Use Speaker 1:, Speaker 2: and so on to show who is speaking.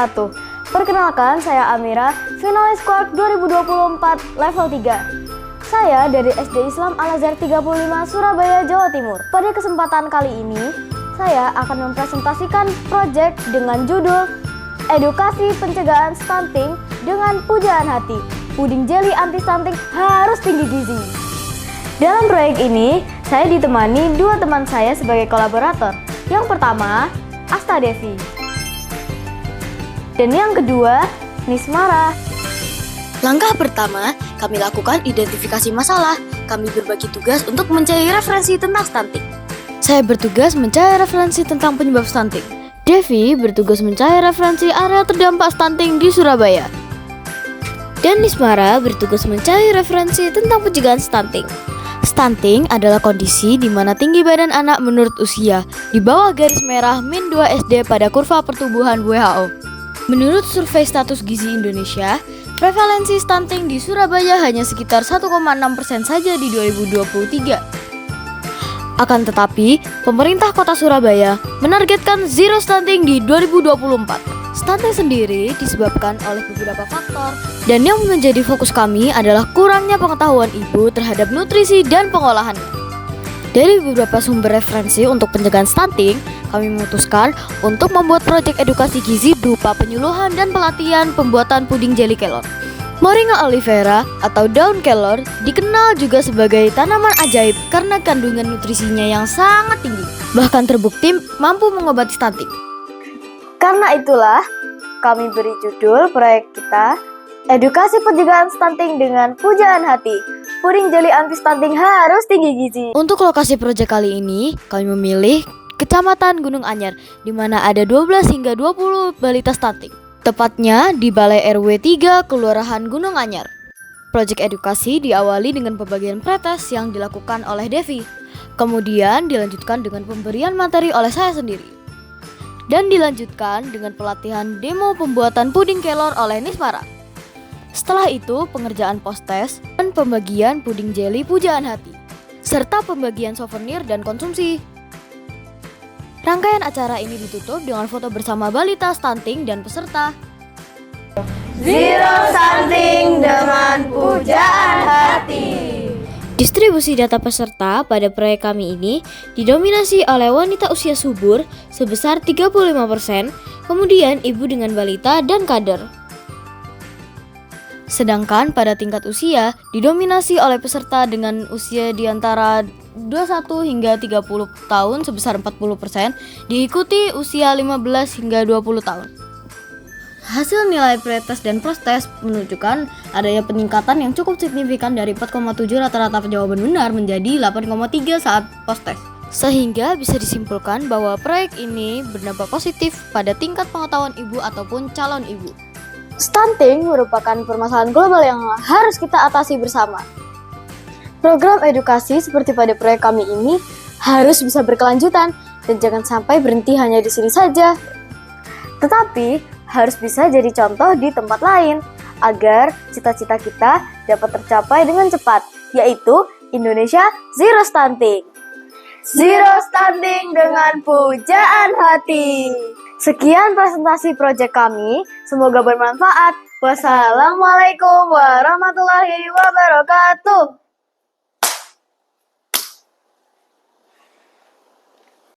Speaker 1: wabarakatuh. Perkenalkan, saya Amira, finalis Quark 2024 level 3. Saya dari SD Islam Al-Azhar 35 Surabaya, Jawa Timur. Pada kesempatan kali ini, saya akan mempresentasikan proyek dengan judul Edukasi Pencegahan Stunting dengan Pujaan Hati. Puding jeli anti stunting harus tinggi gizi. Dalam proyek ini, saya ditemani dua teman saya sebagai kolaborator. Yang pertama, Asta Devi. Dan yang kedua, Nismara.
Speaker 2: Langkah pertama, kami lakukan identifikasi masalah. Kami berbagi tugas untuk mencari referensi tentang stunting.
Speaker 3: Saya bertugas mencari referensi tentang penyebab stunting. Devi bertugas mencari referensi area terdampak stunting di Surabaya. Dan Nismara bertugas mencari referensi tentang pencegahan stunting. Stunting adalah kondisi di mana tinggi badan anak menurut usia di bawah garis merah -2 SD pada kurva pertumbuhan WHO. Menurut survei status gizi Indonesia, prevalensi stunting di Surabaya hanya sekitar 1,6% saja di 2023. Akan tetapi, pemerintah kota Surabaya menargetkan zero stunting di 2024. Stunting sendiri disebabkan oleh beberapa faktor, dan yang menjadi fokus kami adalah kurangnya pengetahuan ibu terhadap nutrisi dan pengolahannya. Dari beberapa sumber referensi untuk pencegahan stunting, kami memutuskan untuk membuat proyek edukasi gizi berupa penyuluhan dan pelatihan pembuatan puding jeli kelor. Moringa oleifera atau daun kelor dikenal juga sebagai tanaman ajaib karena kandungan nutrisinya yang sangat tinggi, bahkan terbukti mampu mengobati stunting.
Speaker 1: Karena itulah, kami beri judul proyek kita, Edukasi Pencegahan Stunting dengan Pujaan Hati. Puding jeli anti stunting harus tinggi gizi.
Speaker 3: Untuk lokasi proyek kali ini, kami memilih Kecamatan Gunung Anyar, di mana ada 12 hingga 20 balita stunting. Tepatnya di Balai RW 3 Kelurahan Gunung Anyar. Proyek edukasi diawali dengan pembagian pretest yang dilakukan oleh Devi. Kemudian dilanjutkan dengan pemberian materi oleh saya sendiri. Dan dilanjutkan dengan pelatihan demo pembuatan puding kelor oleh Nismara. Setelah itu pengerjaan post-test dan pembagian puding jeli pujaan hati, serta pembagian souvenir dan konsumsi. Rangkaian acara ini ditutup dengan foto bersama balita stunting dan peserta.
Speaker 1: Zero stunting dengan pujaan hati.
Speaker 3: Distribusi data peserta pada proyek kami ini didominasi oleh wanita usia subur sebesar 35%, kemudian ibu dengan balita dan kader. Sedangkan pada tingkat usia didominasi oleh peserta dengan usia di antara 21 hingga 30 tahun sebesar 40%, diikuti usia 15 hingga 20 tahun. Hasil nilai pretest dan post-test menunjukkan adanya peningkatan yang cukup signifikan dari 4,7 rata-rata jawaban benar menjadi 8,3 saat post-test. Sehingga bisa disimpulkan bahwa proyek ini berdampak positif pada tingkat pengetahuan ibu ataupun calon ibu.
Speaker 1: Stunting merupakan permasalahan global yang harus kita atasi bersama. Program edukasi seperti pada proyek kami ini harus bisa berkelanjutan dan jangan sampai berhenti hanya di sini saja. Tetapi harus bisa jadi contoh di tempat lain agar cita-cita kita dapat tercapai dengan cepat, yaitu Indonesia Zero Stunting. Zero Stunting dengan pujaan hati. Sekian presentasi proyek kami, semoga bermanfaat. Wassalamualaikum warahmatullahi wabarakatuh.